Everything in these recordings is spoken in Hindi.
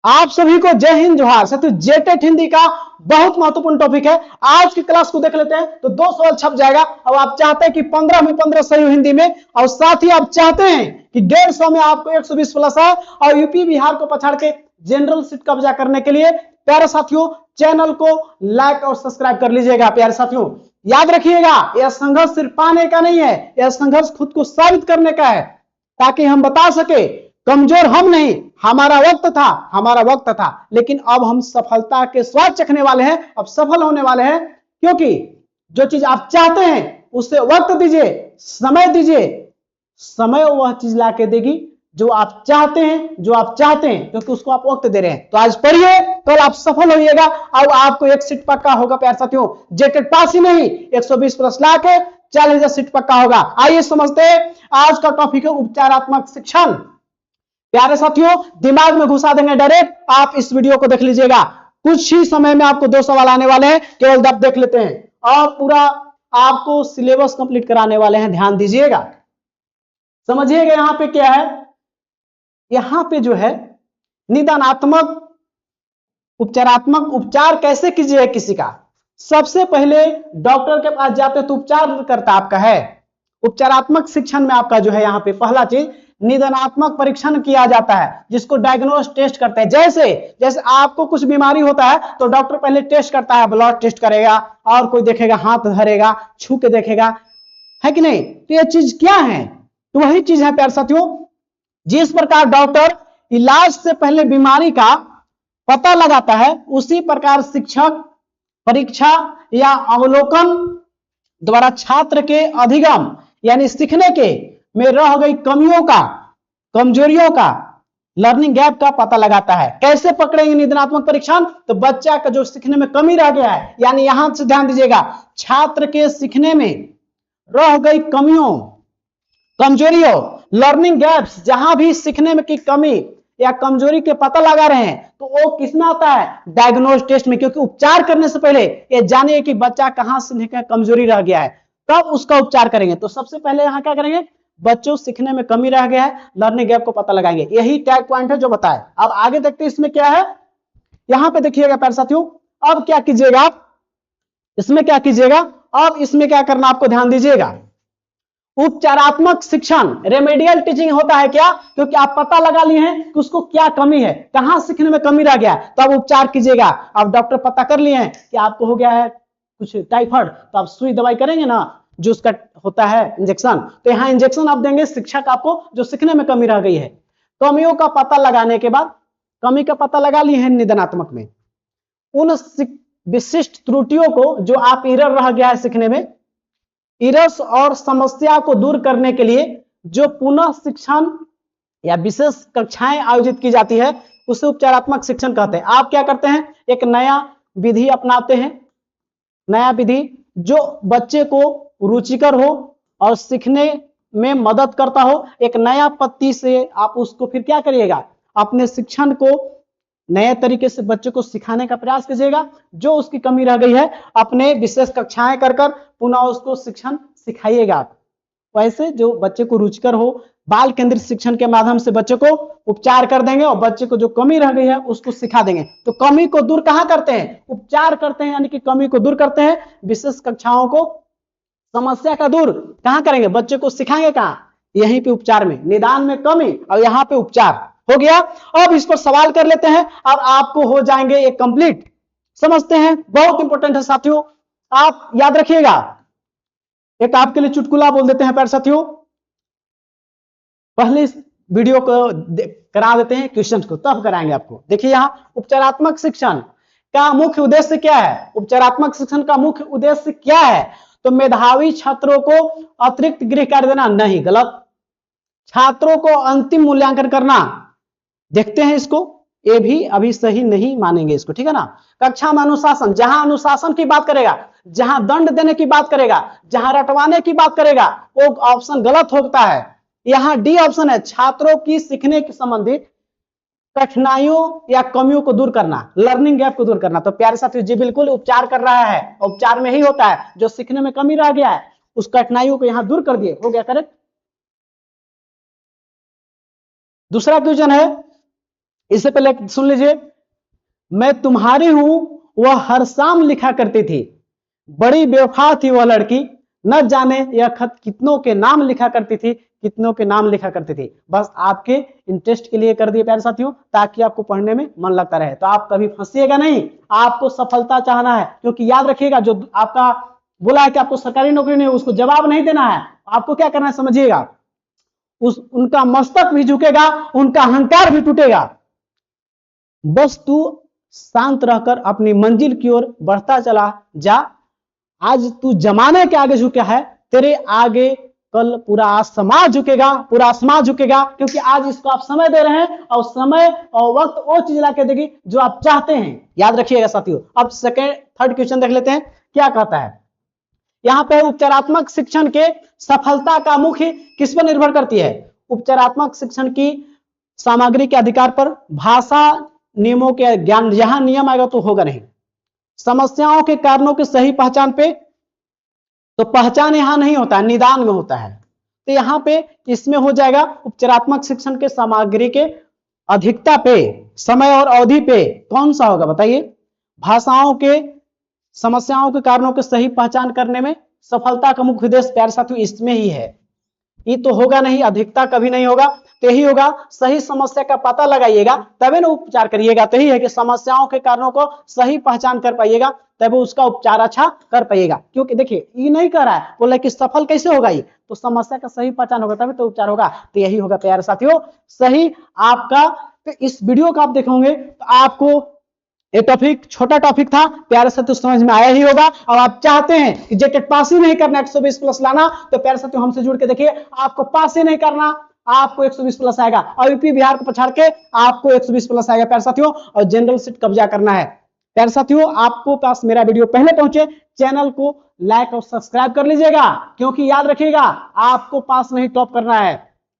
आप सभी को जय हिंद जोहार। साथियों, जेटेट हिंदी का बहुत महत्वपूर्ण टॉपिक है। आज की क्लास को देख लेते हैं तो 2 सवाल छप जाएगा। अब आप चाहते हैं कि 15 में 15 सही हो हिंदी में, और साथ ही आप चाहते हैं कि 150 में आपको 120 प्लस है और यूपी बिहार को पछाड़ के जनरल सीट कब्जा करने के लिए प्यारे साथियों चैनल को लाइक और सब्सक्राइब कर लीजिएगा। प्यारे साथियों याद रखिएगा, यह संघर्ष सिर्फ पाने का नहीं है, यह संघर्ष खुद को साबित करने का है, ताकि हम बता सके कमजोर हम नहीं, हमारा वक्त था, लेकिन अब हम सफलता के स्वाद चखने वाले हैं, अब सफल होने वाले हैं। क्योंकि जो चीज आप चाहते हैं उससे वक्त दीजिए, समय दीजिए, समय वह चीज लाके देगी जो आप चाहते हैं, क्योंकि उसको आप वक्त दे रहे हैं। तो आज पढ़िए, कल आप सफल होइएगा और आपको एक सीट पक्का होगा। प्यारे साथियों जेटेट पास ही नहीं, 120 प्लस लाके 40,000 सीट पक्का होगा। आइए समझते हैं, आज का टॉपिक है उपचारात्मक शिक्षण। प्यारे साथियों दिमाग में घुसा देंगे डायरेक्ट, आप इस वीडियो को देख लीजिएगा। कुछ ही समय में आपको 2 सवाल आने वाले हैं, केवल दब देख लेते हैं और पूरा आपको सिलेबस कंप्लीट कराने वाले हैं। ध्यान दीजिएगा, समझिएगा। यहां पे क्या है, यहां पे जो है निदानात्मक उपचारात्मक उपचार कैसे कीजिए किसी का। सबसे पहले डॉक्टर के पास जाते तो उपचार करता आपका है। उपचारात्मक शिक्षण में आपका जो है यहाँ पे पहला चीज निदानात्मक परीक्षण किया जाता है, जिसको डायग्नोस टेस्ट करते हैं। जैसे आपको कुछ बीमारी होता है तो डॉक्टर पहले टेस्ट करता है, ब्लड टेस्ट करेगा और कोई देखेगा, हाथ धरेगा, छू के देखेगा, है कि नहीं। तो ये चीज क्या है, तो वही चीज है प्यारे साथियों। जिस प्रकार डॉक्टर इलाज से पहले बीमारी का पता लगाता है, उसी प्रकार शिक्षक परीक्षा या अवलोकन द्वारा छात्र के अधिगम यानी सीखने के में रह गई कमियों का, कमजोरियों का, लर्निंग गैप का पता लगाता है। कैसे पकड़ेंगे निदानात्मक परीक्षण, तो बच्चा का जो सीखने में कमी रह गया है, यानी यहां से ध्यान दीजिएगा, छात्र के सीखने में रह गई कमियों, कमजोरियों, लर्निंग गैप्स, जहां भी सीखने में की कमी या कमजोरी के पता लगा रहे हैं, तो वो किसमें आता है, डायग्नोज टेस्ट में। क्योंकि उपचार करने से पहले ये जानिए कि बच्चा कहां से कमजोरी रह गया है, तब उसका उपचार करेंगे। तो सबसे पहले यहां क्या करेंगे, बच्चों सीखने में कमी रह गया है, लर्निंग गैप को पता लगाएंगे। यही टैग पॉइंट है जो बताए। अब आगे देखते हैं इसमें क्या है। यहां पे देखिएगा प्यारे साथियों, अब क्या कीजिएगा, इसमें क्या कीजिएगा, अब इसमें क्या करना आपको ध्यान दीजिएगा। उपचारात्मक शिक्षण रेमेडियल टीचिंग होता है क्या, क्योंकि आप पता लगा लिए हैं कि उसको क्या कमी है, कहां सीखने में कमी रह गया, तो अब उपचार कीजिएगा। अब डॉक्टर पता कर लिए हैं कि आपको हो गया है कुछ टाइफाइड, तो आप सुई दवाई करेंगे ना, जो उसका होता है इंजेक्शन, तो यहाँ इंजेक्शन आप देंगे शिक्षक आपको, जो सीखने में कमी रह गई है। कमियों का पता लगाने के बाद, कमी का पता लगा लिए हैं निदानात्मक में, उन विशिष्ट त्रुटियों को जो आप एरर रह गया है सीखने में, इरस और समस्या को दूर करने के लिए जो पुनः शिक्षण या विशेष कक्षाएं आयोजित की जाती है, उसे उपचारात्मक शिक्षण कहते हैं। आप क्या करते हैं, एक नया विधि अपनाते हैं, नया विधि जो बच्चे को रुचिकर हो और सीखने में मदद करता हो। एक नया पद्धति से आप उसको फिर क्या करिएगा, अपने शिक्षण को नए तरीके से बच्चे को सिखाने का प्रयास कीजिएगा। जो उसकी कमी रह गई है, अपने विशेष कक्षाएं कर पुनः उसको शिक्षण सिखाइएगा। वैसे जो बच्चे को रुचिकर हो, बाल केंद्रित शिक्षण के माध्यम से बच्चे को उपचार कर देंगे और बच्चे को जो कमी रह गई है उसको सिखा देंगे। तो कमी को दूर कहां करते हैं, उपचार करते हैं, यानी कि कमी को दूर करते हैं। विशेष कक्षाओं को, समस्या का दूर कहां करेंगे, बच्चे को सिखाएंगे कहां, यहीं पे उपचार में। निदान में कमी और यहाँ पे उपचार हो गया। अब इस पर सवाल कर लेते हैं और आपको हो जाएंगे एक कंप्लीट। समझते हैं, बहुत इंपॉर्टेंट है साथियों, आप याद रखिएगा। एक आपके लिए चुटकुला बोल देते हैं प्यारे साथियों, पहले इस वीडियो को करा देते हैं, क्वेश्चन को तब कराएंगे आपको। देखिए यहां उपचारात्मक शिक्षण का मुख्य उद्देश्य क्या है, उपचारात्मक शिक्षण का मुख्य उद्देश्य क्या है, तो मेधावी छात्रों को अतिरिक्त गृह कार्य देना, नहीं, गलत। छात्रों को अंतिम मूल्यांकन करना, देखते हैं इसको, ये भी अभी सही नहीं मानेंगे इसको, ठीक है ना। कक्षा में अनुशासन, जहां अनुशासन की बात करेगा, जहां दंड देने की बात करेगा, जहां रटवाने की बात करेगा, वो ऑप्शन गलत होता है। यहां डी ऑप्शन है, छात्रों की सीखने के संबंधित कठिनाइयों या कमियों को दूर करना, लर्निंग गैप को दूर करना। तो प्यारे साथियों जी बिल्कुल उपचार कर रहा है, उपचार में ही होता है, जो सीखने में कमी रह गया है उस कठिनाइयों को यहां दूर कर दिए, हो गया करेक्ट। दूसरा क्वेश्चन है, इससे पहले सुन लीजिए, मैं तुम्हारी हूं वह हर शाम लिखा करती थी, बड़ी बेवफा थी वह लड़की, न जाने यह खत कितनों के नाम लिखा करती थी, कितनों के नाम लिखा करती थी। बस आपके इंटरेस्ट के लिए कर दिए प्यारे साथियों, ताकि आपको पढ़ने में मन लगता रहे। तो आप कभी फंसिएगा नहीं, आपको सफलता चाहना है, क्योंकि याद रखिएगा जो आपका बोला है कि आपको सरकारी नौकरी नहीं, उसको जवाब नहीं देना है। आपको क्या करना है समझिएगा, उनका मस्तक भी झुकेगा, उनका अहंकार भी टूटेगा। बस तू शांत रहकर अपनी मंजिल की ओर बढ़ता चला जा। आज तू जमाने के आगे झुका है, तेरे आगे कल पूरा आसमां झुकेगा, पूरा आसमां झुकेगा, क्योंकि आज इसको आप समय दे रहे हैं और समय और वक्त वो चीज लाके देगी जो आप चाहते हैं। याद रखिएगा साथियों। अब थर्ड क्वेश्चन देख लेते हैं, क्या कहता है यहां पे, उपचारात्मक शिक्षण के सफलता का मुख्य किस पर निर्भर करती है? उपचारात्मक शिक्षण की सामग्री के अधिकार पर, भाषा नियमों के ज्ञान, यहां नियम आएगा तो होगा नहीं, समस्याओं के कारणों की सही पहचान पे, तो पहचान यहां नहीं होता है, निदान में होता है। तो यहां पे इसमें हो जाएगा उपचारात्मक शिक्षण के सामग्री के अधिकता पे, समय और अवधि पे कौन सा होगा बताइए? भाषाओं के समस्याओं के कारणों की सही पहचान करने में सफलता का मुख्य उद्देश्य प्यारे साथियों इसमें ही है। ये तो होगा नहीं, अधिकता कभी नहीं होगा। तो यही होगा, सही समस्या का पता लगाइएगा तभी ना उपचार करिएगा। तो यही है कि समस्याओं के कारणों को सही पहचान कर पाइएगा, तभी उसका उपचार अच्छा कर पाइएगा। क्योंकि देखिए ये नहीं कर रहा है, बोला कि सफल कैसे होगा, ये तो समस्या का सही पहचान होगा तभी तो उपचार होगा। तो यही होगा प्यारे साथियों सही आपका। तो इस वीडियो को आप देखोगे तो आपको ये टॉपिक छोटा टॉपिक था, प्यारे साथियों समझ में आया ही होगा। और आप चाहते हैं कि जेटेट पास ही नहीं करना, 120 प्लस लाना, तो प्यारे साथियों हमसे जुड़ के देखिए, आपको पास ही नहीं करना, आपको 120 प्लस आएगा। और यूपी बिहार को पछाड़ के आपको 120 प्लस आएगा प्यारे साथियों, और जनरल सीट कब्जा करना है। प्यारे साथियों आपको पास मेरा वीडियो पहले पहुंचे, चैनल को लाइक और सब्सक्राइब कर लीजिएगा, क्योंकि याद रखिएगा आपको पास नहीं टॉप करना है।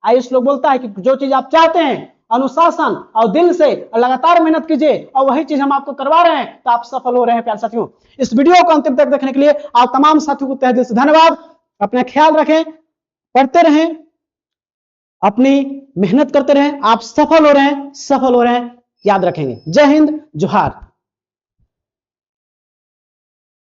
आयुष लोग बोलता है कि जो चीज आप चाहते हैं अनुशासन और दिल से और लगातार मेहनत कीजिए, और वही चीज हम आपको करवा रहे हैं, तो आप सफल हो रहे हैं प्यारे साथियों। इस वीडियो को अंतिम तक देखने के लिए आप तमाम साथियों को तहे दिल से धन्यवाद। अपना ख्याल रखें, पढ़ते रहें, अपनी मेहनत करते रहें, आप सफल हो रहे हैं, सफल हो रहे हैं, याद रखेंगे। जय हिंद, जोहार।